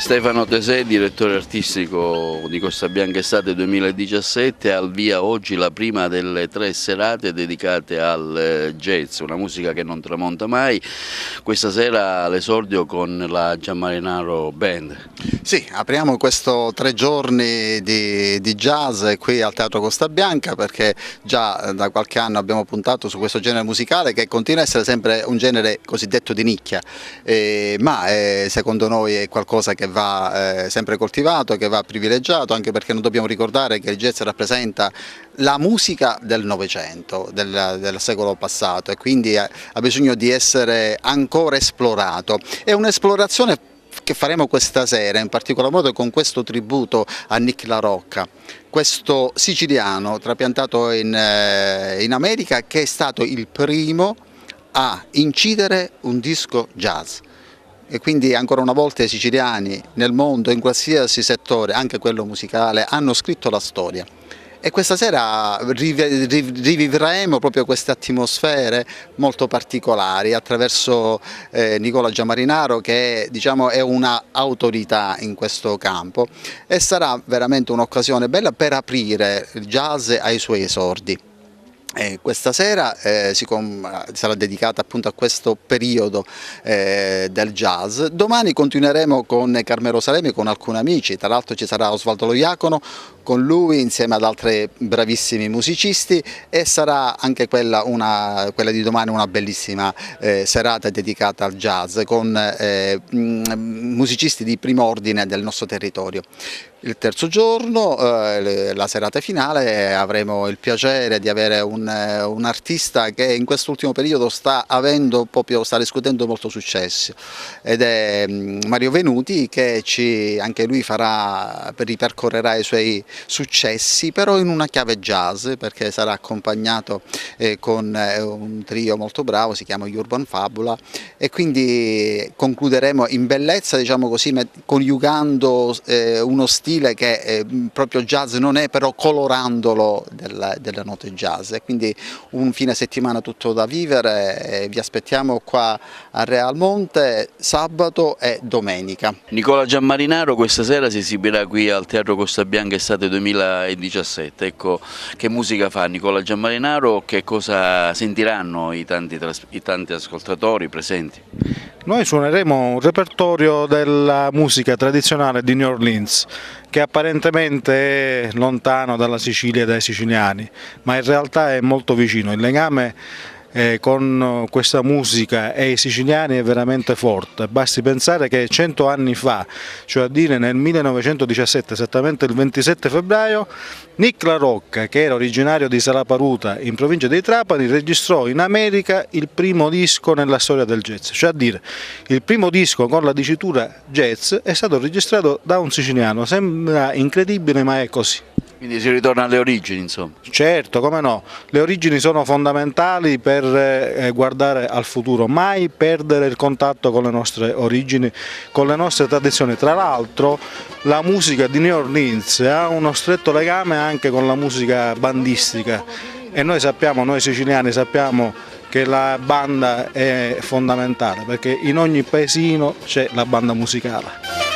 Stefano Tesè, direttore artistico di Costa Bianca Estate 2017, al via oggi la prima delle 3 serate dedicate al jazz, una musica che non tramonta mai. Questa sera l'esordio con la Gianmarinaro Band. Sì, apriamo questo 3 giorni di jazz qui al Teatro Costa Bianca, perché già da qualche anno abbiamo puntato su questo genere musicale che continua a essere sempre un genere cosiddetto di nicchia, ma secondo noi è qualcosa che va sempre coltivato, che va privilegiato, anche perché non dobbiamo ricordare che il jazz rappresenta la musica del Novecento, del secolo passato, e quindi ha bisogno di essere ancora esplorato. È un'esplorazione che faremo questa sera, in particolar modo con questo tributo a Nick La Rocca, questo siciliano trapiantato in America, che è stato il primo a incidere un disco jazz. E quindi ancora una volta i siciliani nel mondo, in qualsiasi settore, anche quello musicale, hanno scritto la storia. E questa sera rivivremo proprio queste atmosfere molto particolari attraverso Nicola Gianmarinaro, che diciamo è una autorità in questo campo, e sarà veramente un'occasione bella per aprire il jazz ai suoi esordi. Questa sera sarà dedicata appunto a questo periodo del jazz. Domani continueremo con Carmelo Salemi, con alcuni amici, tra l'altro ci sarà Osvaldo Lo Iacono con lui insieme ad altri bravissimi musicisti, e sarà anche quella di domani una bellissima serata dedicata al jazz con musicisti di primo ordine del nostro territorio. Il terzo giorno, la serata finale, avremo il piacere di avere un artista che in quest'ultimo periodo sta riscuotendo molto successo, ed è Mario Venuti, che anche lui ripercorrerà i suoi successi, però in una chiave jazz, perché sarà accompagnato con un trio molto bravo, si chiama Urban Fabula, e quindi concluderemo in bellezza, diciamo così, coniugando uno stile che proprio jazz non è, però colorandolo delle note jazz. E quindi un fine settimana tutto da vivere, vi aspettiamo qua a Real Monte sabato e domenica. Nicola Gianmarinaro questa sera si esibirà qui al Teatro Costa Bianca Estate 2017. Ecco, che musica fa Nicola Gianmarinaro, che cosa sentiranno i tanti ascoltatori presenti? Noi suoneremo un repertorio della musica tradizionale di New Orleans, che apparentemente è lontano dalla Sicilia e dai siciliani, ma in realtà è molto vicino. Il legame con questa musica e i siciliani è veramente forte. Basti pensare che 100 anni fa, cioè a dire nel 1917, esattamente il 27 febbraio, Nick La Rocca, che era originario di Salaparuta in provincia di Trapani, registrò in America il primo disco nella storia del jazz, cioè a dire il primo disco con la dicitura jazz è stato registrato da un siciliano. Sembra incredibile, ma è così. Quindi si ritorna alle origini, insomma. Certo, come no, le origini sono fondamentali per guardare al futuro, mai perdere il contatto con le nostre origini, con le nostre tradizioni. Tra l'altro la musica di New Orleans ha uno stretto legame anche con la musica bandistica, e noi siciliani sappiamo che la banda è fondamentale, perché in ogni paesino c'è la banda musicale.